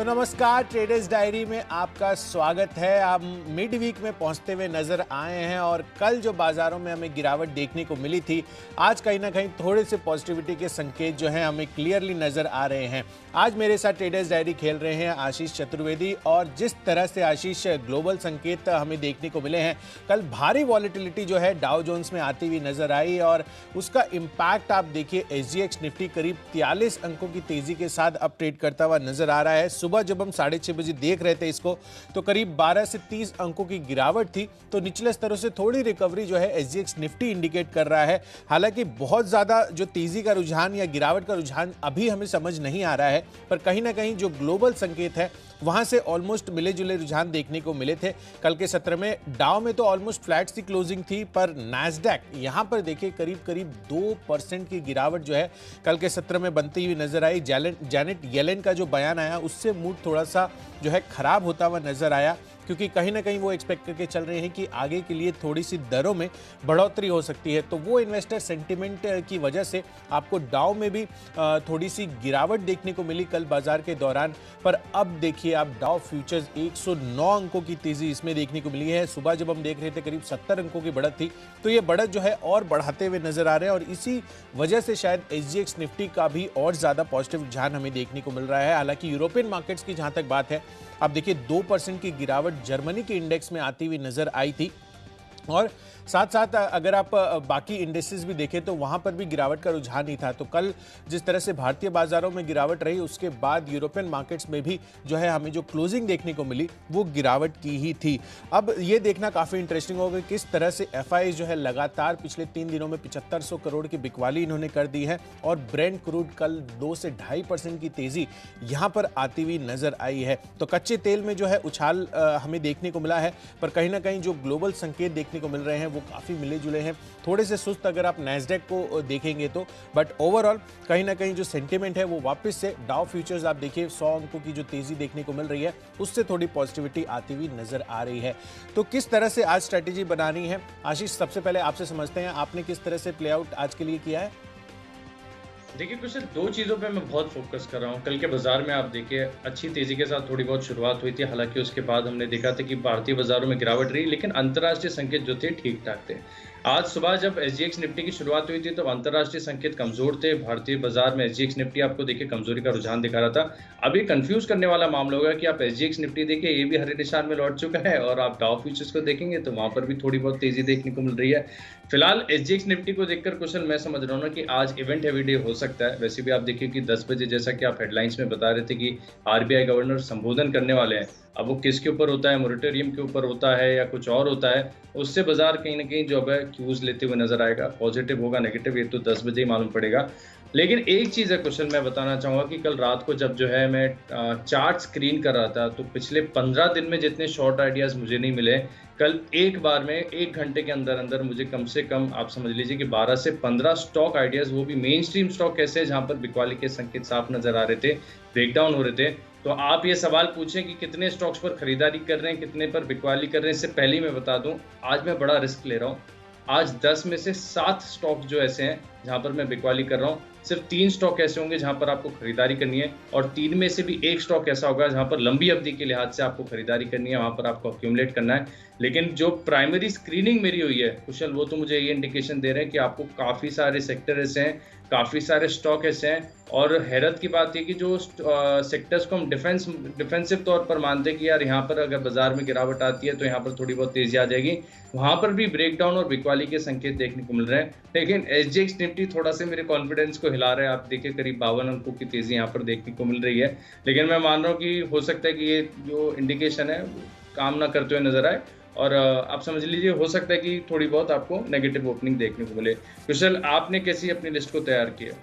तो नमस्कार, traders diary में आपका स्वागत है। आप मिड वीक में पहुंचते हुए नजर आए हैं और कल जो बाजारों में हमें गिरावट देखने को मिली थी, आज कहीं ना कहीं थोड़े से पॉजिटिविटी के संकेत जो हैं हमें क्लियरली नजर आ रहे हैं। आज मेरे साथ ट्रेडर्स डायरी खेल रहे हैं आशीष चतुर्वेदी, और जिस तरह से आशीष ग्लोबल संकेत हमें देखने को मिले हैं, कल भारी वॉलेटिलिटी जो है डाउ जोन्स में आती हुई नजर आई और उसका इम्पैक्ट आप देखिए एसजीएक्स निफ्टी करीब 43 अंकों की तेजी के साथ अब ट्रेड करता हुआ नजर आ रहा है। सुबह जब हम 6:30 बजे देख रहे थे इसको, तो करीब 12 से 30 अंकों की गिरावट थी। तो निचले स्तरों से थोड़ी रिकवरी जो है एसजीएक्स निफ्टी इंडिकेट कर रहा है। हालांकि बहुत ज्यादा जो तेजी का रुझान या गिरावट का रुझान अभी हमें समझ नहीं आ रहा है, पर कहीं ना कहीं जो ग्लोबल संकेत है वहां से ऑलमोस्ट मिले जुले रुझान देखने को मिले थे। कल के सत्र में डाउ में तो ऑलमोस्ट फ्लैट सी क्लोजिंग थी, पर नैस्डैक यहां पर देखिए करीब 2% की गिरावट जो है कल के सत्र में बनती हुई नजर आई। जैनेट येलेन का जो बयान आया उससे मूड थोड़ा सा जो है खराब होता हुआ नजर आया, क्योंकि कहीं ना कहीं वो एक्सपेक्ट करके चल रहे हैं कि आगे के लिए थोड़ी सी दरों में बढ़ोतरी हो सकती है। तो वो इन्वेस्टर सेंटिमेंट की वजह से आपको डाउ में भी थोड़ी सी गिरावट देखने को मिली कल बाजार के दौरान। पर अब देखिए आप डाउ फ्यूचर्स 109 अंकों की तेजी इसमें देखने को मिली है। सुबह जब हम देख रहे थे करीब 70 अंकों की बढ़त थी, तो ये बढ़त जो है और बढ़ाते हुए नजर आ रहे हैं, और इसी वजह से शायद एसजीएक्स निफ्टी का भी और ज्यादा पॉजिटिव रुझान हमें देखने को मिल रहा है। हालांकि यूरोपियन मार्केट्स की जहां तक बात है, आप देखिए 2% की गिरावट जर्मनी के इंडेक्स में आती हुई नजर आई थी, और साथ साथ अगर आप बाकी इंडेक्सेस भी देखें तो वहां पर भी गिरावट का रुझान ही था। तो कल जिस तरह से भारतीय बाजारों में गिरावट रही, उसके बाद यूरोपियन मार्केट्स में भी जो है हमें जो क्लोजिंग देखने को मिली वो गिरावट की ही थी। अब ये देखना काफी इंटरेस्टिंग होगा किस तरह से एफआई जो है लगातार पिछले 3 दिनों में 7500 करोड़ की बिकवाली इन्होंने कर दी है, और ब्रेंट क्रूड कल 2 से 2.5% की तेजी यहां पर आती हुई नजर आई है। तो कच्चे तेल में जो है उछाल हमें देखने को मिला है, पर कहीं ना कहीं जो ग्लोबल संकेत देखने को मिल रहे हैं वो काफी मिले जुले हैं। थोड़े से सुस्त अगर आप नैस्डैक को देखेंगे तो, बट ओवरऑल कहीं ना कहीं जो सेंटिमेंट है वो वापस से डाउ फ्यूचर्स आप देखिए 100 अंकों की जो तेजी देखने को मिल रही है उससे थोड़ी पॉजिटिविटी आती हुई नजर आ रही है। तो किस तरह से आज स्ट्रेटेजी बनानी है, आशीष सबसे पहले आपसे समझते हैं, आपने किस तरह से प्ले आउट आज के लिए किया है? देखिए, कुछ 2 चीज़ों पे मैं बहुत फोकस कर रहा हूँ। कल के बाजार में आप देखिए अच्छी तेज़ी के साथ थोड़ी बहुत शुरुआत हुई थी, हालांकि उसके बाद हमने देखा था कि भारतीय बाजारों में गिरावट रही, लेकिन अंतर्राष्ट्रीय संकेत जो थे ठीक-ठाक थे। आज सुबह जब एसजीएक्स निफ्टी की शुरुआत हुई थी, तो अंतर्राष्ट्रीय संकेत कमज़ोर थे। भारतीय बाजार में एसजीएक्स निफ्टी आपको देखिए कमज़ोरी का रुझान दिखा रहा था। अभी कन्फ्यूज़ करने वाला मामला होगा कि आप एसजीएक्स निफ्टी देखिए, ये भी हरे निशान में लौट चुका है, और आप डाउ फ्यूचर्स को देखेंगे तो वहाँ पर भी थोड़ी बहुत तेज़ी देखने को मिल रही है। फिलहाल एसजीएक्स निफ्टी को देखकर कुशल मैं समझ रहा हूँ ना कि आज इवेंट हेवी डे हो सकता है। वैसे भी आप देखिए कि 10 बजे जैसा कि आप हेडलाइंस में बता रहे थे कि आरबीआई गवर्नर संबोधन करने वाले हैं। अब वो किसके ऊपर होता है, मोरेटोरियम के ऊपर होता है या कुछ और होता है, उससे बाजार कहीं ना कहीं जो है क्यूज लेते हुए नजर आएगा। पॉजिटिव होगा नेगेटिव ये तो 10 बजे ही मालूम पड़ेगा। लेकिन एक चीज़ है कुशल, मैं बताना चाहूँगा कि कल रात को जब जो है मैं चार्ट स्क्रीन कर रहा था, तो पिछले 15 दिन में जितने शॉर्ट आइडियाज़ मुझे नहीं मिले, कल एक बार में 1 घंटे के अंदर अंदर मुझे कम से कम आप समझ लीजिए कि 12 से 15 स्टॉक आइडियाज़, वो भी मेन स्ट्रीम स्टॉक ऐसे जहाँ पर बिकवाली के संकेत साफ नजर आ रहे थे, ब्रेकडाउन हो रहे थे। तो आप ये सवाल पूछें कि कितने स्टॉक्स पर खरीदारी कर रहे हैं, कितने पर बिकवाली कर रहे हैं, इससे पहले ही मैं बता दूं आज मैं बड़ा रिस्क ले रहा हूं। आज 10 में से 7 स्टॉक जो ऐसे हैं जहां पर मैं बिकवाली कर रहा हूं, सिर्फ 3 स्टॉक ऐसे होंगे जहां पर आपको खरीदारी करनी है, और 3 में से भी 1 स्टॉक ऐसा होगा जहां पर लंबी अवधि के लिहाज से आपको खरीदारी करनी है, वहां पर आपको अक्यूमुलेट करना है। लेकिन जो प्राइमरी स्क्रीनिंग मेरी हुई है कुशल, वो तो मुझे ये इंडिकेशन दे रहे हैं कि आपको काफ़ी सारे सेक्टर ऐसे हैं, काफ़ी सारे स्टॉक ऐसे हैं, और हैरत की बात है कि जो सेक्टर्स को हम डिफेंसिव तौर पर मानते हैं कि यार यहाँ पर अगर बाजार में गिरावट आती है तो यहाँ पर थोड़ी बहुत तेजी आ जाएगी, वहाँ पर भी ब्रेकडाउन और बिकवाली के संकेत देखने को मिल रहे हैं। लेकिन एसजीएक्स निफ्टी थोड़ा से मेरे कॉन्फिडेंस को हिला रहा है। आप देखिए करीब 52 अंकों की तेजी यहाँ पर देखने को मिल रही है, लेकिन मैं मान रहा हूँ कि हो सकता है कि ये जो इंडिकेशन है काम ना करते हुए नजर आए, और आप समझ लीजिए हो सकता है कि थोड़ी बहुत आपको नेगेटिव ओपनिंग देखने को मिले। कुशल, आपने कैसी अपनी लिस्ट को तैयार किया?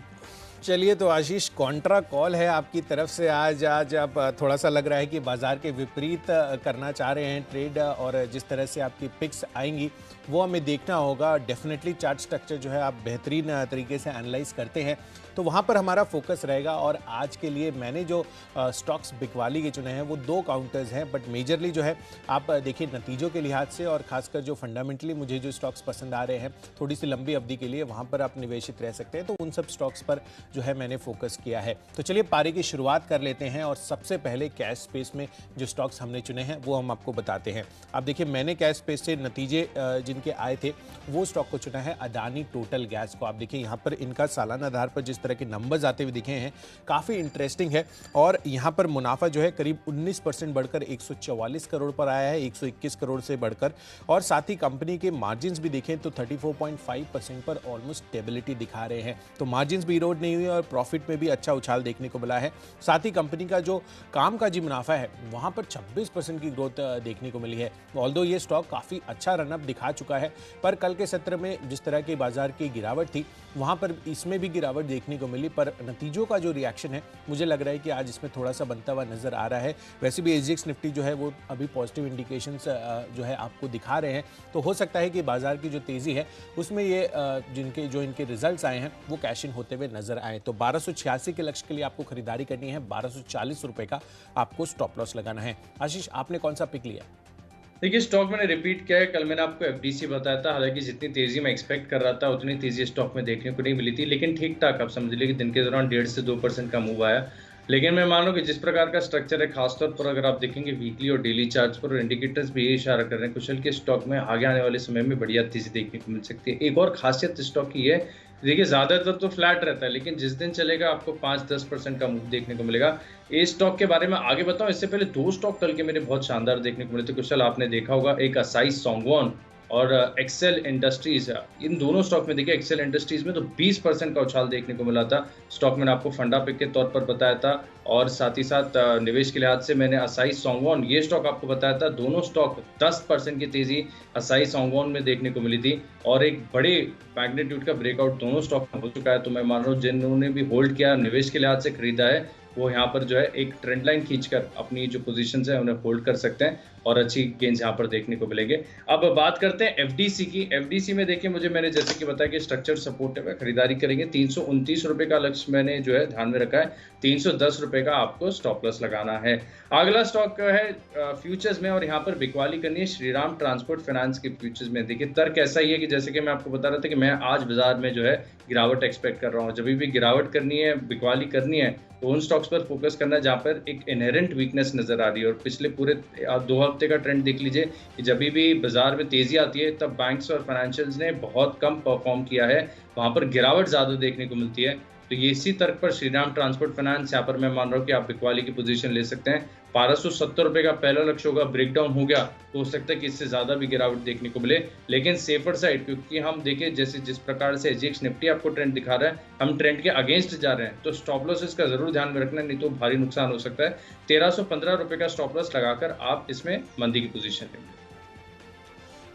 चलिए, तो आशीष कॉन्ट्रा कॉल है आपकी तरफ से। आज आप थोड़ा सा लग रहा है कि बाजार के विपरीत करना चाह रहे हैं ट्रेड, और जिस तरह से आपकी पिक्स आएंगी वो हमें देखना होगा। डेफिनेटली चार्ट स्ट्रक्चर जो है आप बेहतरीन तरीके से एनालाइज करते हैं, तो वहाँ पर हमारा फोकस रहेगा। और आज के लिए मैंने जो स्टॉक्स बिकवाली के चुने हैं वो 2 काउंटर्स हैं, बट मेजरली जो है आप देखिए नतीजों के लिहाज से, और खासकर जो फंडामेंटली मुझे जो स्टॉक्स पसंद आ रहे हैं थोड़ी सी लंबी अवधि के लिए, वहाँ पर आप निवेशित रह सकते हैं। तो उन सब स्टॉक्स पर जो है मैंने फोकस किया है। तो चलिए पारी की शुरुआत कर लेते हैं और सबसे पहले कैश स्पेस में जो स्टॉक्स हमने चुने हैं वो हम आपको बताते हैं। आप देखिए मैंने कैश स्पेस से नतीजे जिनके आए थे वो स्टॉक को चुना है अदानी टोटल गैस को। आप देखिए यहाँ पर इनका सालाना आधार पर जिस तरह के नंबर्स आते हुए दिखे हैं काफ़ी इंटरेस्टिंग है और यहाँ पर मुनाफा जो है करीब 19% बढ़कर 144 करोड़ पर आया है 121 करोड़ से बढ़कर। और साथ ही कंपनी के मार्जिन्स भी देखें तो 34.5% पर ऑलमोस्ट स्टेबिलिटी दिखा रहे हैं। तो मार्जिन्स भी इरोड नहीं हुए और प्रॉफिट में भी अच्छा उछाल देखने को मिला है। साथ ही कंपनी का जो कामकाजी मुनाफा है वहाँ पर 26% की ग्रोथ देखने को मिली है। ऑल्दो ये स्टॉक काफ़ी अच्छा रनअप दिखा चुका है पर कल के सत्र में जिस तरह की बाजार की गिरावट थी वहाँ पर इसमें भी गिरावट देखने को मिली। पर नतीजों का जो रिएक्शन है मुझे लग रहा है कि आज इसमें थोड़ा सा बनता हुआ नजर आ रहा है। वैसे भी एसजीएक्स निफ्टी जो है वो अभी पॉजिटिव इंडिकेशंस जो है आपको दिखा रहे हैं। तो हो सकता है कि बाजार की जो तेजी है उसमें ये इनके रिजल्ट्स आए हैं वो कैश इन होते हुए नजर आए। तो 1286 के लक्ष्य के लिए आपको खरीदारी करनी है, 1240 रुपए का आपको स्टॉप लॉस लगाना है। आशीष आपने कौन सा पिक लिया? देखिए स्टॉक मैंने रिपीट किया है। कल मैंने आपको एफडीसी बताया था, हालांकि जितनी तेजी मैं एक्सपेक्ट कर रहा था उतनी तेजी स्टॉक में देखने को नहीं मिली थी, लेकिन ठीक ठाक आप समझ लीजिए कि दिन के दौरान 1.5 से 2% का मूव आया। लेकिन मैं मान लूँ कि जिस प्रकार का स्ट्रक्चर है, खासतौर पर अगर आप देखेंगे वीकली और डेली चार्ट्स पर, इंडिकेटर्स भी ये इशारा कर रहे हैं कुशल के स्टॉक में आगे आने वाले समय में बढ़िया तेजी देखने को मिल सकती है। एक और खासियत स्टॉक की है, देखिए ज़्यादातर तो फ्लैट रहता है लेकिन जिस दिन चलेगा आपको 5-10% का मूव देखने को मिलेगा। इस स्टॉक के बारे में आगे बताऊं इससे पहले 2 स्टॉक कल के मेरे बहुत शानदार देखने को मिले थे कुशल, आपने देखा होगा, एक असाई सोंगवॉन और एक्सेल इंडस्ट्रीज। इन दोनों स्टॉक में देखिए एक्सेल इंडस्ट्रीज में तो 20% का उछाल देखने को मिला था। स्टॉक मैंने आपको फंडा पिक के तौर पर बताया था और साथ ही साथ निवेश के लिहाज से मैंने असाई सोंगवॉन ये स्टॉक आपको बताया था। दोनों स्टॉक 10% की तेजी असाई सोंगवॉन में देखने को मिली थी और एक बड़े मैग्नीट्यूड का ब्रेकआउट दोनों स्टॉक में हो चुका है। तो मैं मान रहा हूँ जिन्होंने भी होल्ड किया, निवेश के लिहाज से खरीदा है, वो यहाँ पर जो है एक ट्रेंड लाइन खींचकर अपनी जो पोजीशंस है उन्हें होल्ड कर सकते हैं और अच्छी गेंस यहाँ पर देखने को मिलेंगे। अब बात करते हैं एफडीसी की। एफडीसी में देखिए मैंने जैसे कि बताया कि स्ट्रक्चर सपोर्ट है, खरीदारी करेंगे। 329 रुपए का लक्ष्य मैंने जो है ध्यान में रखा है, 310 रुपए का आपको स्टॉप लॉस लगाना है। अगला स्टॉक है फ्यूचर्स में और यहाँ पर बिकवाली करनी है श्रीराम ट्रांसपोर्ट फाइनेंस के फ्यूचर्स में। देखिए तर्क ऐसा ही है कि जैसे कि मैं आपको बता रहा था कि मैं आज बाजार में जो है गिरावट एक्सपेक्ट कर रहा हूँ। जब भी गिरावट करनी है, बिकवाली करनी है तो उन स्टॉक्स पर फोकस करना है जहां पर एक इनहेरेंट वीकनेस नजर आ रही है। और पिछले पूरे 2 हफ्ते का ट्रेंड देख लीजिए कि जब भी बाजार में तेजी आती है तब बैंक्स और फाइनेंशियल्स ने बहुत कम परफॉर्म किया है, वहां पर गिरावट ज्यादा देखने को मिलती है। तो ये इसी तर्क पर श्रीराम ट्रांसपोर्ट फाइनेंस यहाँ पर मैं मान रहा हूँ कि आप बिकवाली की पोजीशन ले सकते हैं। 1270 रुपए का पहला लक्ष्य होगा, ब्रेकडाउन हो गया तो हो सकता है कि इससे ज्यादा भी गिरावट देखने को मिले, लेकिन सेफर साइड, क्योंकि हम देखें जैसे जिस प्रकार से एसजीएक्स निफ्टी आपको ट्रेंड दिखा रहा है, हम ट्रेंड के अगेंस्ट जा रहे हैं, तो स्टॉप लॉसेस का जरूर ध्यान में रखना, नहीं तो भारी नुकसान हो सकता है। 1315 रुपए का स्टॉप लॉस लगाकर आप इसमें मंदी की पोजीशन लेंगे।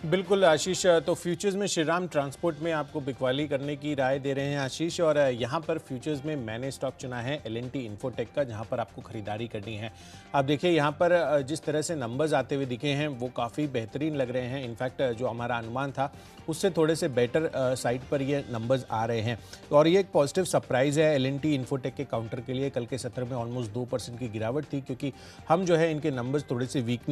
बिल्कुल आशीष, तो फ्यूचर्स में श्रीराम ट्रांसपोर्ट में आपको बिकवाली करने की राय दे रहे हैं आशीष। और यहाँ पर फ्यूचर्स में मैंने स्टॉक चुना है एल&टी इन्फोटेक का, जहाँ पर आपको खरीदारी करनी है। आप देखिए यहाँ पर जिस तरह से नंबर्स आते हुए दिखे हैं वो काफ़ी बेहतरीन लग रहे हैं। इनफैक्ट जो हमारा अनुमान था उससे थोड़े से बेटर साइड पर ये नंबर्स आ रहे हैं और ये एक पॉजिटिव सरप्राइज़ है एल&टी इन्फोटेक के काउंटर के लिए। कल के सत्र में ऑलमोस्ट 2% की गिरावट थी क्योंकि हम जो है इनके नंबर्स थोड़े से वीक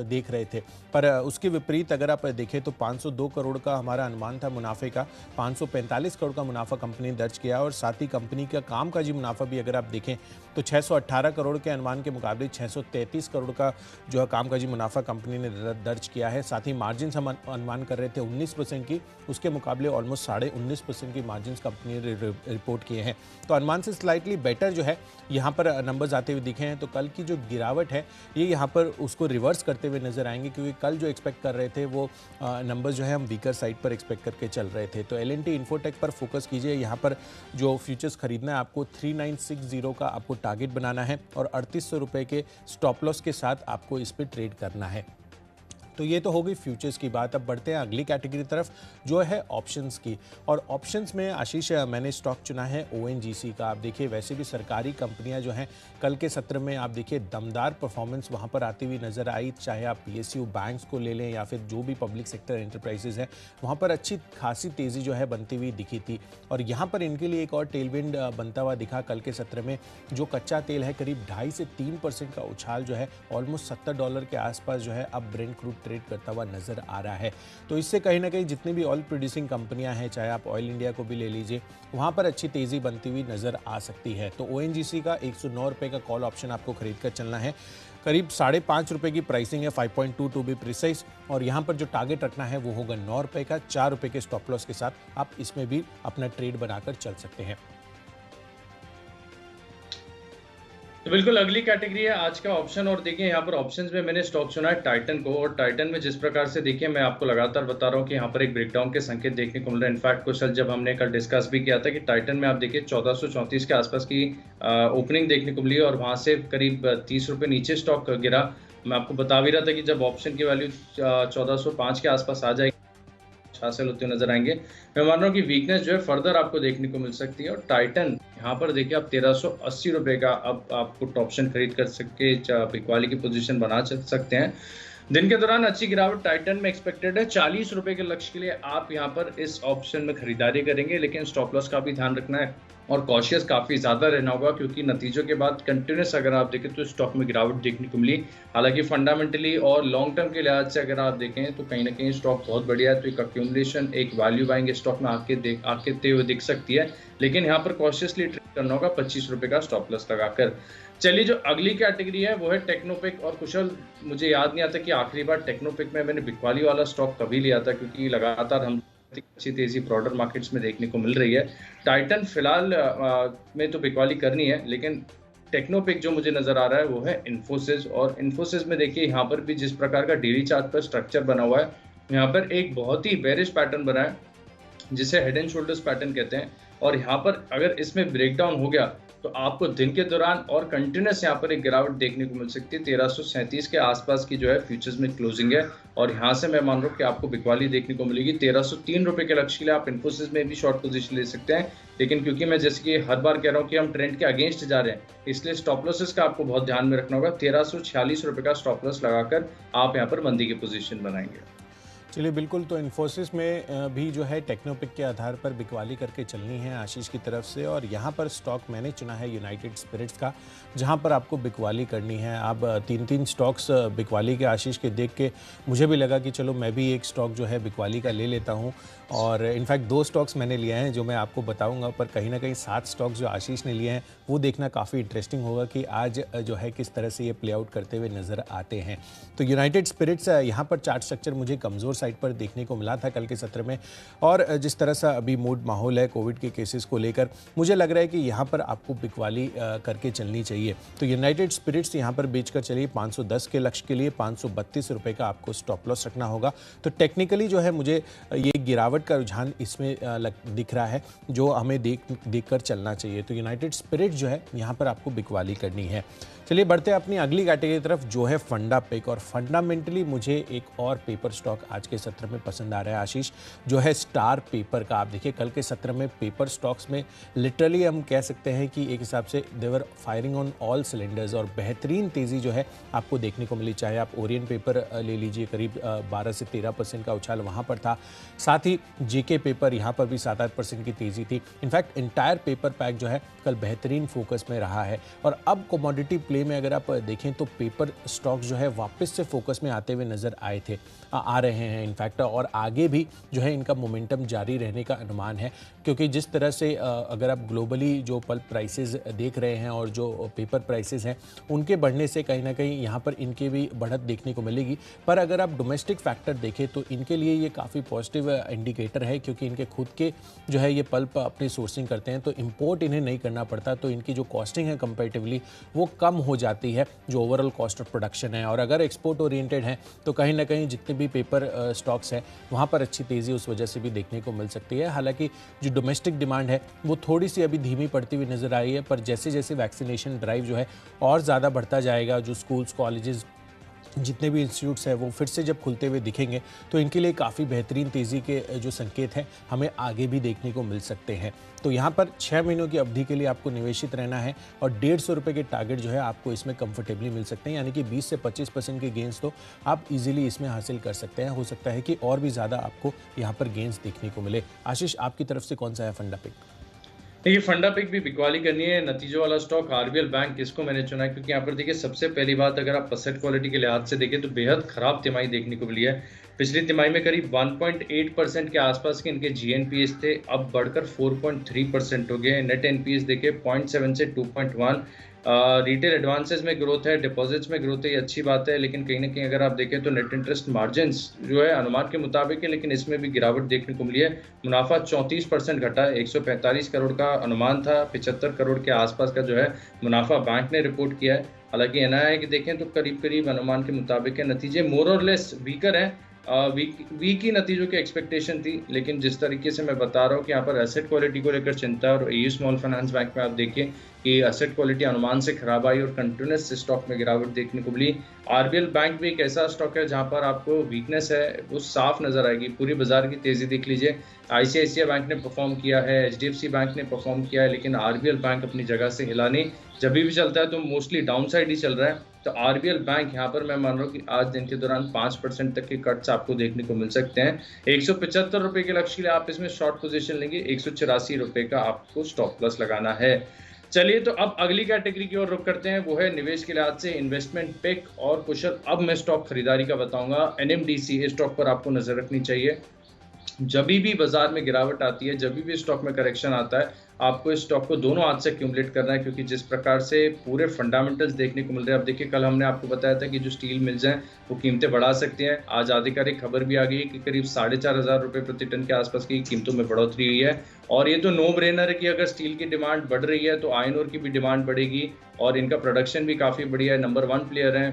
देख रहे थे। पर उसके विपरीत अगर आप देखें तो 502 करोड़ का हमारा अनुमान था मुनाफे का, 545 करोड़ का मुनाफा कंपनी ने दर्ज किया। और साथ ही कंपनी का कामकाजी मुनाफा भी अगर आप देखें तो 618 करोड़ के अनुमान के मुकाबले 633 करोड़ का जो है कामकाजी मुनाफा कंपनी ने दर्ज किया है। साथ ही मार्जिन हम अनुमान कर रहे थे 19% की, उसके मुकाबले ऑलमोस्ट 19.5% की मार्जिन कंपनी ने रिपोर्ट किए हैं। तो अनुमान से स्लाइटली बेटर जो है यहाँ पर नंबर्स आते हुए दिखे हैं। तो कल की जो गिरावट है ये यहाँ पर उसको रिवर्स करते हुए नजर आएंगे, क्योंकि कल जो एक्सपेक्ट कर रहे थे वो नंबर्स जो है हम वीकर साइड पर एक्सपेक्ट करके चल रहे थे। तो एल&टी इन्फोटेक पर फोकस कीजिए। यहाँ पर जो फ्यूचर्स खरीदना है आपको 3960 का आपको टारगेट बनाना है और 3800 रुपये के स्टॉप लॉस के साथ आपको इस पर ट्रेड करना है। तो ये तो हो गई फ्यूचर्स की बात। अब बढ़ते हैं अगली कैटेगरी तरफ जो है ऑप्शंस की। और ऑप्शंस में आशीष मैंने स्टॉक चुना है ओएनजीसी का। आप देखिए वैसे भी सरकारी कंपनियां जो हैं कल के सत्र में आप देखिए दमदार परफॉर्मेंस वहां पर आती हुई नजर आई, चाहे आप पीएसयू बैंक्स को ले लें या फिर जो भी पब्लिक सेक्टर एंटरप्राइजेज हैं वहाँ पर अच्छी खासी तेज़ी जो है बनती हुई दिखी थी। और यहाँ पर इनके लिए एक और टेलविंड बनता हुआ दिखा कल के सत्र में। जो कच्चा तेल है करीब 2.5 से 3% का उछाल जो है ऑलमोस्ट $70 के आसपास जो है अब ब्रेंट क्रूड ट्रेड करता हुआ नजर आ रहा है। तो इससे कहीं ना कहीं जितनी भी ऑयल प्रोड्यूसिंग कंपनियां हैं, चाहे आप ऑयल इंडिया को भी ले लीजिए, वहां पर अच्छी तेजी बनती हुई नजर आ सकती है। तो ONGC का 109 रुपये का कॉल ऑप्शन आपको खरीद कर चलना है। करीब 5.5 रुपये की प्राइसिंग है, 5.2 टू बी प्रिसाइज, और यहाँ पर जो टारगेट रखना है वो होगा 9 रुपये का। 4 रुपये के स्टॉप लॉस के साथ आप इसमें भी अपना ट्रेड बनाकर चल सकते हैं। तो बिल्कुल अगली कैटेगरी है आज का ऑप्शन, और देखिए यहाँ पर ऑप्शंस में मैंने स्टॉक चुना है टाइटन को, और टाइटन में जिस प्रकार से देखिए मैं आपको लगातार बता रहा हूँ कि यहाँ पर एक ब्रेकडाउन के संकेत देखने को मिल रहे हैं। इनफैक्ट कुशल, जब हमने कल डिस्कस भी किया था कि टाइटन में आप देखिए 1434 के आसपास की ओपनिंग देखने को मिली, और वहाँ से करीब 30 रुपये नीचे स्टॉक गिरा। मैं आपको बता भी रहा था कि जब ऑप्शन की वैल्यू 1405 के आसपास आ जाएगी हासिल होते नजर आएंगे। मैं मान रहा हूँ कि वीकनेस जो है फर्दर आपको देखने को मिल सकती है, और टाइटन यहाँ पर देखिए आप 1380 रुपये का अब आप पुट ऑप्शन खरीद कर सके बिकवाली की पोजीशन बना सकते हैं। दिन के दौरान अच्छी गिरावट टाइटन में एक्सपेक्टेड है। 40 रुपये के लक्ष्य के लिए आप यहाँ पर इस ऑप्शन में खरीदारी करेंगे, लेकिन स्टॉप लॉस का भी ध्यान रखना है और कॉशियस काफ़ी ज़्यादा रहना होगा, क्योंकि नतीजों के बाद कंटिन्यूस अगर आप देखें तो स्टॉक में गिरावट देखने को मिली। हालांकि फंडामेंटली और लॉन्ग टर्म के लिहाज से अगर आप देखें तो कहीं ना कहीं स्टॉक बहुत बढ़िया है, तो एक अक्यूमुलेशन, एक वैल्यू बाइंग स्टॉक में आते हुए दिख सकती है, लेकिन यहाँ पर कॉशियसली ट्रेड करना होगा 25 रुपये का स्टॉप लॉस लगाकर। चलिए, जो अगली कैटेगरी है वो है टेक्नोपिक। और कुशल, मुझे याद नहीं आता कि आखिरी बार टेक्नोपिक में मैंने बिकवाली वाला स्टॉक कभी लिया था, क्योंकि लगातार हम अच्छी तेजी ब्रॉडर मार्केट्स में देखने को मिल रही है। टाइटन फिलहाल में तो बिकवाली करनी है, लेकिन टेक्नोपिक जो मुझे नजर आ रहा है वो है इन्फोसिस। और इन्फोसिस में देखिए यहाँ पर भी जिस प्रकार का डेली चार्ट पर स्ट्रक्चर बना हुआ है, यहाँ पर एक बहुत ही बेरिश पैटर्न बना है जिसे हेड एंड शोल्डर्स पैटर्न कहते हैं। और यहाँ पर अगर इसमें ब्रेकडाउन हो गया तो आपको दिन के दौरान और कंटिन्यूस यहाँ पर एक गिरावट देखने को मिल सकती है। 1337 के आसपास की जो है फ्यूचर्स में क्लोजिंग है, और यहाँ से मैं मान रहा हूँ कि आपको बिकवाली देखने को मिलेगी। 1303 रुपये के लक्ष्य के लिए आप इन्फोसिस में भी शॉर्ट पोजीशन ले सकते हैं, लेकिन क्योंकि मैं जैसे कि हर बार कह रहा हूँ कि हम ट्रेंड के अगेंस्ट जा रहे हैं, इसलिए स्टॉप लॉसेस का आपको बहुत ध्यान में रखना होगा। 1346 रुपये का स्टॉप लॉस लगाकर आप यहाँ पर मंदी की पोजीशन बनाएंगे। चलिए, बिल्कुल। तो इन्फोसिस में भी जो है टेक्नोपिक के आधार पर बिकवाली करके चलनी है आशीष की तरफ से, और यहाँ पर स्टॉक मैंने चुना है यूनाइटेड स्पिरिट्स का, जहाँ पर आपको बिकवाली करनी है। अब 3 स्टॉक्स बिकवाली के आशीष के देख के मुझे भी लगा कि चलो मैं भी एक स्टॉक जो है बिकवाली का ले लेता हूँ, और इनफैक्ट 2 स्टॉक्स मैंने लिए हैं जो मैं आपको बताऊँगा, पर कहीं ना कहीं 7 स्टॉक्स जो आशीष ने लिए हैं वो देखना काफ़ी इंटरेस्टिंग होगा कि आज जो है किस तरह से ये प्ले आउट करते हुए नज़र आते हैं। तो यूनाइटेड स्पिरिट्स यहाँ पर चार्ट स्ट्रक्चर मुझे कमज़ोर साइड पर देखने को मिला था कल के सत्र में, और जिस तरह से अभी मूड माहौल है कोविड के केसेस को लेकर, मुझे लग रहा है कि यहाँ पर आपको बिकवाली करके चलनी चाहिए। तो यूनाइटेड स्पिरिट्स यहाँ पर बेचकर चलिए 510 के लक्ष्य के लिए 532 रुपये का आपको स्टॉप लॉस रखना होगा। तो टेक्निकली जो है मुझे ये गिरावट का रुझान इसमें दिख रहा है, जो हमें देख कर चलना चाहिए। तो यूनाइटेड स्पिरिट जो है यहाँ पर आपको बिकवाली करनी है। चलिए, बढ़ते हैं अपनी अगली कैटेगरी की तरफ, जो है फंडा पिक। और फंडामेंटली मुझे एक और पेपर स्टॉक आज के सत्र में पसंद आ रहा है आशीष, जो है स्टार पेपर का। आप देखिए कल के सत्र में पेपर स्टॉक्स में लिटरली हम कह सकते हैं कि एक हिसाब से देवर फायरिंग ऑन ऑल सिलेंडर्स, और बेहतरीन तेज़ी जो है आपको देखने को मिली। चाहे आप ओरियन पेपर ले लीजिए, करीब 12 से 13% का उछाल वहाँ पर था। साथ ही जेके पेपर, यहाँ पर भी 7-8% की तेज़ी थी। इनफैक्ट इंटायर पेपर पैक जो है कल बेहतरीन फोकस में रहा है। और अब कमोडिटी प्ले में अगर आप देखें तो पेपर स्टॉक जो है वापस से फोकस में आते हुए नजर आ रहे हैं इनफैक्ट, और आगे भी जो है इनका मोमेंटम जारी रहने का अनुमान है, क्योंकि जिस तरह से अगर आप ग्लोबली जो पल्प प्राइसेस देख रहे हैं और जो पेपर प्राइसेस हैं उनके बढ़ने से कहीं ना कहीं यहाँ पर इनके भी बढ़त देखने को मिलेगी। पर अगर आप डोमेस्टिक फैक्टर देखें तो इनके लिए ये काफ़ी पॉजिटिव इंडिकेटर है, क्योंकि इनके खुद के जो है ये पल्प अपनी सोर्सिंग करते हैं, तो इंपोर्ट इन्हें नहीं करना पड़ता, तो इनकी जो कॉस्टिंग है कंपैरेटिवली वो कम हो जाती है, जो ओवरऑल कॉस्ट ऑफ प्रोडक्शन है। और अगर एक्सपोर्ट ओरिएंटेड है तो कहीं ना कहीं जितने भी पेपर स्टॉक्स हैं वहाँ पर अच्छी तेज़ी उस वजह से भी देखने को मिल सकती है। हालांकि जो डोमेस्टिक डिमांड है वो थोड़ी सी अभी धीमी पड़ती हुई नजर आई है, पर जैसे जैसे वैक्सीनेशन ड्राइव जो है और ज़्यादा बढ़ता जाएगा, जो स्कूल्स कॉलेजेस जितने भी इंस्टीट्यूट्स हैं वो फिर से जब खुलते हुए दिखेंगे तो इनके लिए काफ़ी बेहतरीन तेज़ी के जो संकेत हैं हमें आगे भी देखने को मिल सकते हैं। तो यहाँ पर 6 महीनों की अवधि के लिए आपको निवेशित रहना है, और 150 रुपये के टारगेट जो है आपको इसमें कंफर्टेबली मिल सकते हैं, यानी कि 20 से 25% के गेंस तो आप इजीली इसमें हासिल कर सकते हैं। हो सकता है कि और भी ज़्यादा आपको यहाँ पर गेंस देखने को मिले। आशीष, आपकी तरफ से कौन सा है फंडा पिक? देखिए फंडा पिक भी बिकवाली करनी है, नतीजों वाला स्टॉक आरबीएल बैंक इसको मैंने चुना है क्योंकि यहाँ पर देखिए सबसे पहली बात अगर आप एसेट क्वालिटी के लिहाज से देखें तो बेहद खराब तिमाही देखने को मिली है। पिछली तिमाही में करीब 1.8% के आसपास के इनके जीएनपीएस थे, अब बढ़कर 4.3% हो गए। नेट एनपीएस देखिए 0.7 से 2.1। रिटेल एडवांसेस में ग्रोथ है, डिपॉजिट्स में ग्रोथ है, ये अच्छी बात है, लेकिन कहीं ना कहीं अगर आप देखें तो नेट इंटरेस्ट मार्जिन्स जो है अनुमान के मुताबिक है, लेकिन इसमें भी गिरावट देखने को मिली है। मुनाफा 34% घटा है, 145 करोड़ का अनुमान था, 75 करोड़ के आसपास का जो है मुनाफा बैंक ने रिपोर्ट किया है। हालांकि एनआईआई की देखें तो करीब करीब अनुमान के मुताबिक है, नतीजे मोर और लेस वीकर हैं। वीक ही नतीजों की एक्सपेक्टेशन थी, लेकिन जिस तरीके से मैं बता रहा हूँ कि यहाँ पर एसेट क्वालिटी को लेकर चिंता है, और एयू स्मॉल फाइनेंस बैंक में आप देखिए कि एसेट क्वालिटी अनुमान से खराब आई और कंटिन्यूस स्टॉक में गिरावट देखने को मिली। आरबीएल बैंक भी एक ऐसा स्टॉक है जहां पर आपको वीकनेस है वो साफ नजर आएगी। पूरी बाजार की तेजी देख लीजिए, आईसीआईसीआई बैंक ने परफॉर्म किया है, एचडीएफसी बैंक ने परफॉर्म किया है, लेकिन आरबीएल बैंक अपनी जगह से हिला नहीं। जब भी चलता है तो मोस्टली डाउन साइड ही चल रहा है। तो आरबीएल बैंक यहाँ पर मैं मान रहा हूँ कि आज दिन के दौरान 5% तक के कट्स आपको देखने को मिल सकते हैं। 175 रुपए के लक्ष्य के लिए आप इसमें शॉर्ट पोजीशन लेंगे, 184 रुपए का आपको स्टॉप लॉस लगाना है। चलिए तो अब अगली कैटेगरी की ओर रुख करते हैं, वो है निवेश के लिहाज से इन्वेस्टमेंट पिक और कुशल। अब मैं स्टॉक खरीदारी का बताऊंगा। एनएमडीसी स्टॉक पर आपको नजर रखनी चाहिए। जब भी बाजार में गिरावट आती है, जब भी स्टॉक में करेक्शन आता है, आपको इस स्टॉक को दोनों हाथ से एक्यूमुलेट करना है, क्योंकि जिस प्रकार से पूरे फंडामेंटल्स देखने को मिल रहे हैं। अब देखिए कल हमने आपको बताया था कि जो स्टील मिल्स हैं वो कीमतें बढ़ा सकती हैं। आज आधिकारिक खबर भी आ गई कि करीब 4,500 रुपये प्रति टन के आसपास की कीमतों में बढ़ोतरी हुई है। और ये तो नो ब्रेनर है कि अगर स्टील की डिमांड बढ़ रही है तो आयरन ओर की भी डिमांड बढ़ेगी, और इनका प्रोडक्शन भी काफ़ी बढ़िया है, नंबर 1 प्लेयर है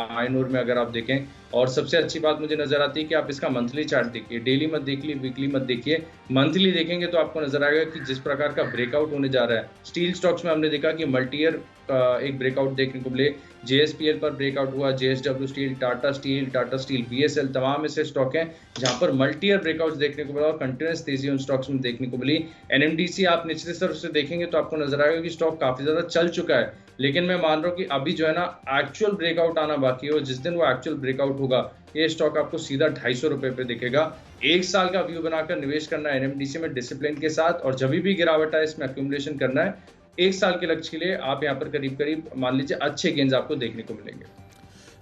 आयरन ओर में अगर आप देखें। और सबसे अच्छी बात मुझे नजर आती है कि आप इसका मंथली चार्ट देखिए, डेली मत देखिए, वीकली मत देखिए, मंथली देखेंगे तो आपको नजर आएगा कि जिस प्रकार का ब्रेकआउट होने जा रहा है। स्टील स्टॉक्स में हमने देखा कि मल्टी ईयर एक ब्रेकआउट देखने को मिले, जेएसपीएल पर ब्रेकआउट हुआ, JSW steel, Tata steel, BSL, तमाम ऐसे स्टॉक हैं जहां पर मल्टी ईयर ब्रेकआउट्स देखने को मिला और कंटिन्यूस तेजी उन स्टॉक्स में देखने को मिली। एनएमडीसी आप निचले स्तर से देखेंगे तो आपको नजर आएगा कि स्टॉक काफी ज्यादा चल चुका है, लेकिन मैं मान रहा हूँ कि अभी जो है ना एक्चुअल ब्रेकआउट आना बाकी है, और जिस दिन वो एक्चुअल ब्रेकआउट होगा ये स्टॉक आपको सीधा 250 रुपए पे दिखेगा। 1 साल का व्यू बनाकर निवेश करना है एनएमडीसी में डिसिप्लिन के साथ, और जब भी गिरावट है इसमें एक्यूमुलेशन करना है। 1 साल के लक्ष्य के लिए आप यहाँ पर करीब करीब मान लीजिए अच्छे गेंस आपको देखने को मिलेंगे।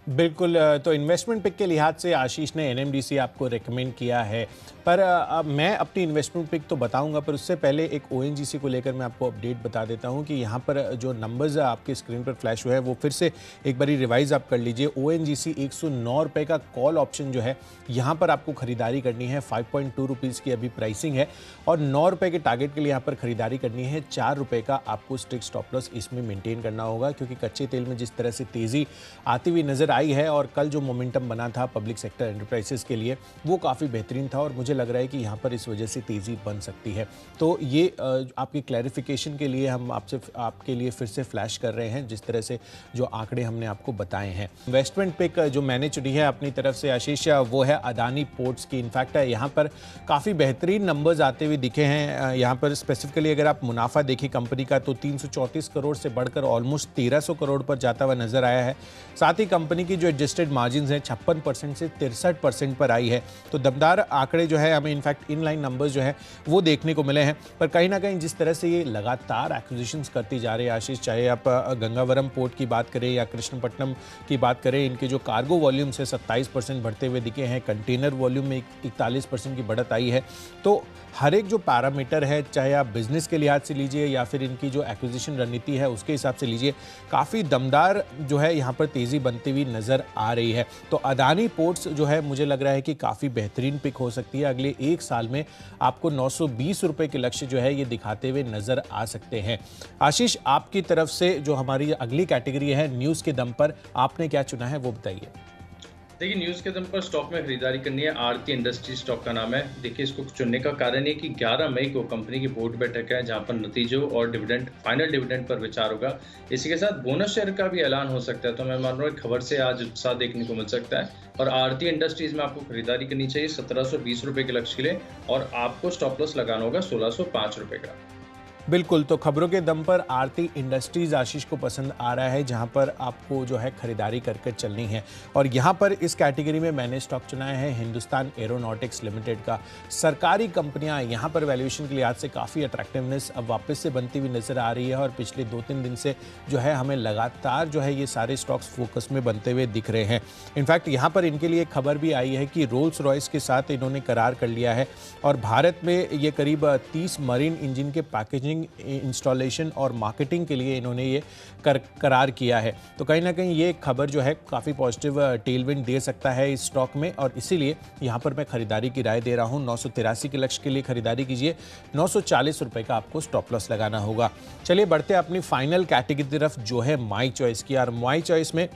बिल्कुल, तो इन्वेस्टमेंट पिक के लिहाज से आशीष ने एनएमडीसी आपको रेकमेंड किया है, पर अब मैं अपनी इन्वेस्टमेंट पिक तो बताऊंगा, पर उससे पहले एक ओएनजीसी को लेकर मैं आपको अपडेट बता देता हूं कि यहाँ पर जो नंबर्स आपके स्क्रीन पर फ्लैश हुए हैं वो फिर से एक बारी रिवाइज आप कर लीजिए। ओएनजीसी 109 रुपये का कॉल ऑप्शन जो है यहाँ पर आपको खरीदारी करनी है, 5.2 रुपीज़ की अभी प्राइसिंग है, और 9 रुपये के टारगेट के लिए यहाँ पर खरीदारी करनी है। 4 रुपये का आपको स्ट्रिक्ट स्टॉप लॉस इसमें मेंटेन करना होगा, क्योंकि कच्चे तेल में जिस तरह से तेज़ी आती हुई नजर आई है और कल जो मोमेंटम बना था पब्लिक सेक्टर एंटरप्राइजेस के लिए वो काफ़ी बेहतरीन था, और मुझे लग रहा है कि यहाँ पर इस वजह से तेज़ी बन सकती है। तो ये आपकी क्लैरिफिकेशन के लिए हम आपके लिए फिर से फ्लैश कर रहे हैं, जिस तरह से जो आंकड़े हमने आपको बताए हैं। इन्वेस्टमेंट पिक जो मैंने चुनी है अपनी तरफ से आशीष, वो है अदानी पोर्ट्स की। इनफैक्ट यहाँ पर काफ़ी बेहतरीन नंबर्स आते हुए दिखे हैं। यहाँ पर स्पेसिफिकली अगर आप मुनाफा देखिए कंपनी का तो 334 करोड़ से बढ़कर ऑलमोस्ट 1300 करोड़ पर जाता हुआ नजर आया है। साथ ही कंपनी की जो एडजस्टेड मार्जिन है 56% से 63% पर आई है। तो दमदार आंकड़े जो है हमें इनफैक्ट इनलाइन नंबर्स जो है वो देखने को मिले हैं। पर कहीं ना कहीं जिस तरह से ये लगातार एक्विजिशंस करती जा रही है आशीष, चाहे आप गंगावरम पोर्ट की बात करें या कृष्णपट्टनम की बात करें, इनके जो कार्गो वॉल्यूम से 27% बढ़ते हुए दिखे हैं, कंटेनर वॉल्यूम में 41% की बढ़त आई है। तो हर एक जो पैरामीटर है, चाहे आप बिजनेस के लिहाज से लीजिए या फिर इनकी जो एक्विजिशन रणनीति है उसके हिसाब से लीजिए, काफ़ी दमदार जो है यहाँ पर तेज़ी बनती हुई नज़र आ रही है। तो अदानी पोर्ट्स जो है मुझे लग रहा है कि काफ़ी बेहतरीन पिक हो सकती है। अगले 1 साल में आपको 920 रुपये के लक्ष्य जो है ये दिखाते हुए नज़र आ सकते हैं। आशीष, आपकी तरफ से जो हमारी अगली कैटेगरी है न्यूज़ के दम पर, आपने क्या चुना है वो बताइए। देखिए न्यूज़ के दम पर स्टॉक में खरीदारी करनी है। आरती इंडस्ट्रीज स्टॉक का नाम है। देखिए इसको चुनने का कारण ये कि 11 मई को कंपनी की बोर्ड बैठक है जहां पर नतीजों और डिविडेंड, फाइनल डिविडेंड पर विचार होगा। इसी के साथ बोनस शेयर का भी ऐलान हो सकता है। तो मैं मान रहा हूँ खबर से आज उत्साह देखने को मिल सकता है, और आरती इंडस्ट्रीज में आपको खरीदारी करनी चाहिए 1720 रुपये के लक्ष्य के लिए, और आपको स्टॉप लॉस लगाना होगा 1605 रुपये का। बिल्कुल, तो खबरों के दम पर आरती इंडस्ट्रीज आशीष को पसंद आ रहा है, जहां पर आपको जो है खरीदारी कर चलनी है। और यहां पर इस कैटेगरी में मैंने स्टॉक चुना है हिंदुस्तान एरोनॉटिक्स लिमिटेड का। सरकारी कंपनियां यहां पर वैल्यूएशन के लिहाज से काफ़ी अट्रैक्टिवनेस अब वापस से बनती हुई नजर आ रही है और पिछले 2-3 दिन से जो है हमें लगातार जो है ये सारे स्टॉक्स फोकस में बनते हुए दिख रहे हैं। इनफैक्ट यहाँ पर इनके लिए खबर भी आई है कि रोल्स रॉयस के साथ इन्होंने करार कर लिया है और भारत में ये करीब 30 मरीन इंजन के पैकेजिंग, इंस्टॉलेशन और मार्केटिंग के लिए इन्होंने ये करार किया है। तो कहीं ना कहीं ये खबर जो है काफ़ी पॉजिटिव टेलविंड दे सकता है इस स्टॉक में और इसीलिए यहाँ पर मैं खरीदारी की राय दे रहा हूँ। 983 के लक्ष्य के लिए खरीदारी कीजिए, 940 रुपये का आपको स्टॉप लॉस लगाना होगा। चलिए बढ़ते हैं अपनी फाइनल कैटेगरी की तरफ जो है माई चॉइस की। और माई चॉइस में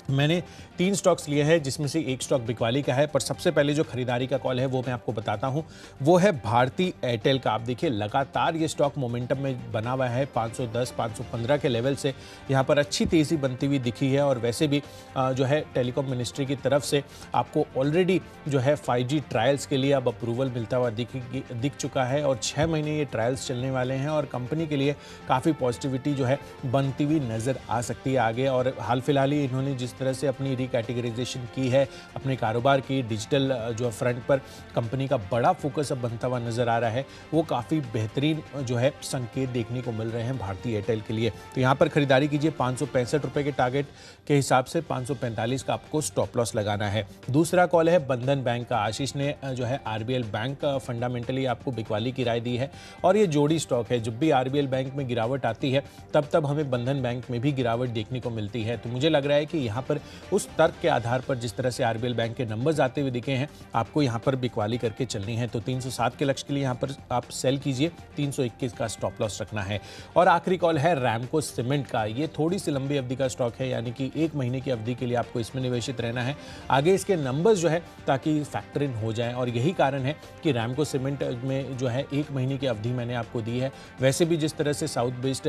मैंने 3 स्टॉक्स लिए हैं जिसमें से एक स्टॉक बिकवाली का है, पर सबसे पहले जो खरीदारी का कॉल है वो मैं आपको बताता हूं, वो है भारती एयरटेल का। आप देखिए लगातार ये स्टॉक मोमेंटम में बना हुआ है, 510 515 के लेवल से यहाँ पर अच्छी तेज़ी बनती हुई दिखी है। और वैसे भी जो है टेलीकॉम मिनिस्ट्री की तरफ से आपको ऑलरेडी जो है 5G ट्रायल्स के लिए अब अप्रूवल मिलता हुआ दिख चुका है और 6 महीने ये ट्रायल्स चलने वाले हैं और कंपनी के लिए काफ़ी पॉजिटिविटी जो है बनती हुई नज़र आ सकती है आगे। और हाल फिलहाल ही इन्होंने जिस तरह से अपनी कैटेगराइजेशन की है अपने कारोबार की, डिजिटल जो फ्रंट पर कंपनी का बड़ा फोकस अब बनता हुआ नजर आ रहा है, वो काफ़ी बेहतरीन जो है संकेत देखने को मिल रहे हैं भारतीय एयरटेल के लिए। तो यहाँ पर खरीदारी कीजिए, 565 रुपये के टारगेट के हिसाब से 545 का आपको स्टॉप लॉस लगाना है। दूसरा कॉल है बंधन बैंक का। आशीष ने जो है आरबीएल बैंक फंडामेंटली आपको बिकवाली की राय दी है और ये जोड़ी स्टॉक है। जब भी आरबीएल बैंक में गिरावट आती है तब हमें बंधन बैंक में भी गिरावट देखने को मिलती है। तो मुझे लग रहा है कि यहाँ पर उस तर्क के आधार पर जिस तरह से आरबीएल बैंक के नंबर्स आते हुए दिखे हैं, आपको यहाँ पर बिकवाली करके चलनी है। तो 307 के लक्ष्य के लिए यहाँ पर आप सेल कीजिए, 321 का स्टॉप लॉस रखना है। और आखिरी कॉल है रैमको सीमेंट का। ये थोड़ी सी लंबी अवधि का स्टॉक है, यानी कि 1 महीने की अवधि के लिए आपको इसमें निवेशित रहना है। आगे इसके नंबर्स जो है ताकि फैक्टर इन हो जाएं और यही कारण है कि रैमको सीमेंट में जो है 1 महीने की अवधि मैंने आपको दी है। वैसे भी जिस तरह से साउथ बेस्ड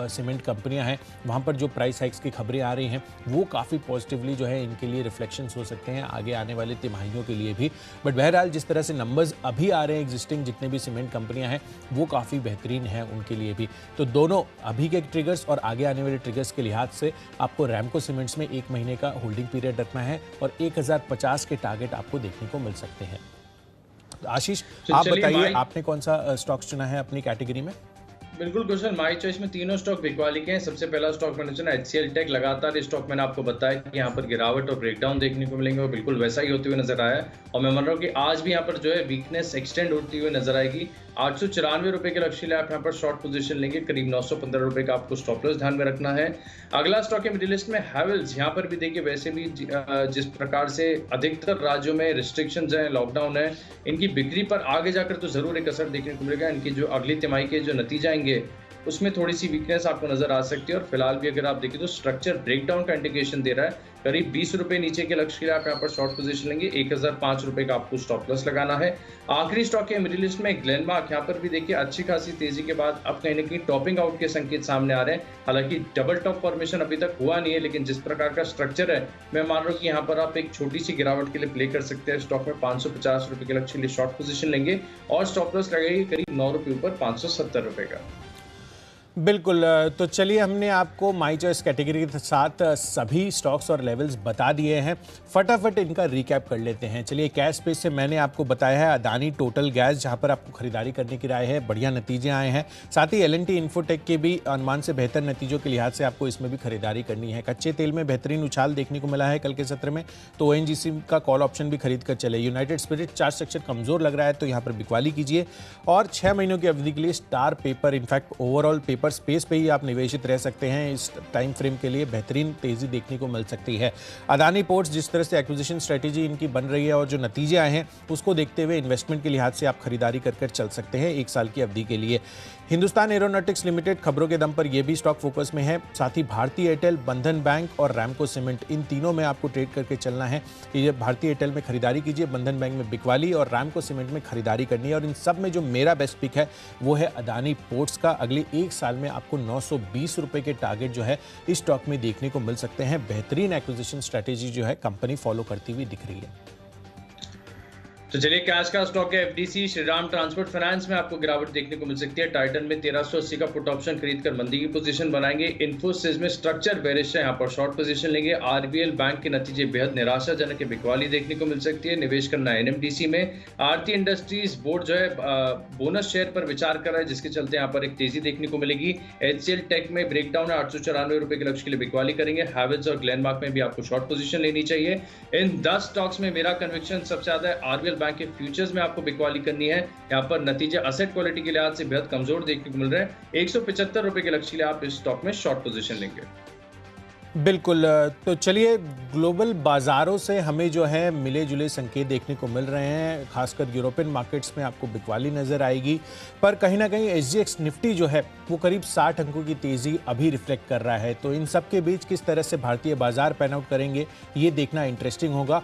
सीमेंट कंपनियां हैं वहाँ पर जो प्राइस हाइक्स की खबरें आ रही हैं वो काफ़ी पॉजिटिवली जो है इनके लिए रिफ्लेक्शंस हो सकते हैं आगे आने वाले तिमाहियों के लिए भी। बट बहरहाल जिस तरह से नंबर्स अभी आ रहे हैं एग्जिस्टिंग जितने भी सीमेंट कंपनियां हैं वो काफ़ी बेहतरीन हैं उनके लिए भी। तो दोनों अभी के ट्रिगर्स और आगे आने वाले ट्रिगर्स के लिहाज से आपको रैमको सीमेंट्स में 1 महीने का होल्डिंग पीरियड रखना है और 1050 के टारगेट आपको देखने को मिल सकते हैं। आशीष, आप बताइए आपने कौन सा स्टॉक्स चुना है अपनी कैटेगरी में? बिल्कुल क्वेश्चन, माई चॉइस में तीनों स्टॉक बिकवाली के हैं। सबसे पहला स्टॉक मैंने चुना HCL टेक। लगातार इस स्टॉक मैंने आपको बताया कि यहाँ पर गिरावट और ब्रेकडाउन देखने को मिलेंगे और बिल्कुल वैसा ही होते हुए नजर आया है और मैं मान रहा हूँ कि आज भी यहाँ पर जो है वीकनेस एक्सटेंड होती हुई नजर आएगी। 894 रुपये के लक्ष्य लिए आप यहाँ पर शॉर्ट पोजीशन लेंगे, करीब 915 रुपये का आपको स्टॉप लॉस ध्यान में रखना है। अगला स्टॉक है मिडिल ईस्ट में हैवेल्स। यहाँ पर भी देखिए वैसे भी जिस प्रकार से अधिकतर राज्यों में रिस्ट्रिक्शंस हैं, लॉकडाउन है, इनकी बिक्री पर आगे जाकर तो जरूर एक असर देखने को मिलेगा। इनकी जो अगली तिमाही के जो नतीजे आएंगे उसमें थोड़ी सी वीकनेस आपको नजर आ सकती है और फिलहाल भी अगर आप देखें तो स्ट्रक्चर ब्रेकडाउन का इंडिकेशन दे रहा है। करीब 20 रुपये नीचे के लक्ष्य के लिए आप यहाँ पर शॉर्ट पोजीशन लेंगे, 1005 रुपये का आपको स्टॉप लॉस लगाना है। आखिरी स्टॉक है मिडिल ईस्ट में ग्लेनमार्क। यहाँ पर भी देखिए अच्छी खासी तेजी के बाद अब कहीं ना कहीं टॉपिंग आउट के संकेत सामने आ रहे हैं। हालांकि डबल टॉप फॉर्मेशन अभी तक हुआ नहीं है, लेकिन जिस प्रकार का स्ट्रक्चर है मैं मान रहा हूँ कि यहाँ पर आप एक छोटी सी गिरावट के लिए प्ले कर सकते हैं। स्टॉक में 550 रुपये के लक्ष्य के लिए शॉर्ट पोजीशन लेंगे और स्टॉप लॉस लगेगी करीब 9 रुपये ऊपर 570 रुपये का। बिल्कुल, तो चलिए हमने आपको माई चॉइस कैटेगरी के साथ सभी स्टॉक्स और लेवल्स बता दिए हैं। फटाफट इनका रिकैप कर लेते हैं। चलिए कैश स्पेस से मैंने आपको बताया है अदानी टोटल गैस, जहां पर आपको खरीदारी करने की राय है, बढ़िया नतीजे आए हैं। साथ ही L&T इन्फोटेक के भी अनुमान से बेहतर नतीजों के लिहाज से आपको इसमें भी खरीदारी करनी है। कच्चे तेल में बेहतरीन उछाल देखने को मिला है कल के सत्र में, तो ONGC का कॉल ऑप्शन भी खरीद कर चले। यूनाइटेड स्पिरिट चार्ट स्ट्रक्चर कमजोर लग रहा है तो यहाँ पर बिकवाली कीजिए और 6 महीनों की अवधि के लिए star paper, in fact overall paper space पे ही आप निवेशित रह सकते हैं। इस टाइम फ्रेम के लिए बेहतरीन तेजी देखने को मिल सकती है। अदानी पोर्ट्स, जिस तरह से एक्विजिशन स्ट्रेटेजी इनकी बन रही है और जो नतीजे आए हैं उसको देखते हुए इन्वेस्टमेंट के लिहाज से आप खरीदारी कर चल सकते हैं 1 साल की अवधि के लिए। हिंदुस्तान एरोनॉटिक्स लिमिटेड, खबरों के दम पर यह भी स्टॉक फोकस में है। साथ ही भारतीय एयरटेल, बंधन बैंक और रैमको सीमेंट, इन तीनों में आपको ट्रेड करके चलना है। ये भारतीय एयरटेल में खरीदारी कीजिए, बंधन बैंक में बिकवाली और रैमको सीमेंट में खरीदारी करनी है। और इन सब में जो मेरा बेस्ट पिक है वो है अदानी पोर्ट्स का। अगले 1 साल में आपको 920 रुपए के टारगेट जो है इस स्टॉक में देखने को मिल सकते हैं। बेहतरीन एक्विजिशन स्ट्रेटेजी जो है कंपनी फॉलो करती हुई दिख रही है। तो चलिए कैश का स्टॉक है एफडीसी श्रीराम ट्रांसपोर्ट फाइनेंस में आपको गिरावट देखने को मिल सकती है। टाइटन में 1380 का पुट ऑप्शन खरीदकर मंदी की पोजीशन बनाएंगे। इन्फोसिस में स्ट्रक्चर बेरिश है, यहाँ पर शॉर्ट पोजीशन लेंगे। आरबीएल बैंक के नतीजे बेहद निराशाजनक है, बिकवाली देखने को मिल सकती है। निवेश करना है एनएमडीसी में। आरती इंडस्ट्रीज बोर्ड जो है बोनस शेयर पर विचार कर रहा है, जिसके चलते यहाँ पर एक तेजी देखने को मिलेगी। एचसीएल टेक में ब्रेकडाउन है, 894 रुपए के लक्ष्य के लिए बिकवाली करेंगे। हैवेल्स और ग्लेनमार्क में भी आपको शॉर्ट पोजीशन लेनी चाहिए। इन 10 स्टॉक्स में मेरा कन्विक्शन सबसे ज्यादा है। आरबीएल बैंक के फ्यूचर्स में आपको बिकवाली करनी है। यहाँ पर नतीजे असेट क्वालिटी के लिहाज से बेहद कमजोर देखने को मिल रहे हैं। 175 रुपए के लक्ष्य के लिए आप इस स्टॉक में शॉर्ट पोजीशन लेंगे। बिल्कुल। तो चलिए, ग्लोबल बाज़ारों से हमें जो है मिले जुले संकेत देखने को मिल रहे हैं। खासकर यूरोपियन मार्केट्स में आपको बिकवाली नज़र आएगी, पर कहीं ना कहीं एसजीएक्स निफ्टी जो है वो करीब 60 अंकों की तेज़ी अभी रिफ्लेक्ट कर रहा है। तो इन सब के बीच किस तरह से भारतीय बाजार पैन आउट करेंगे, ये देखना इंटरेस्टिंग होगा।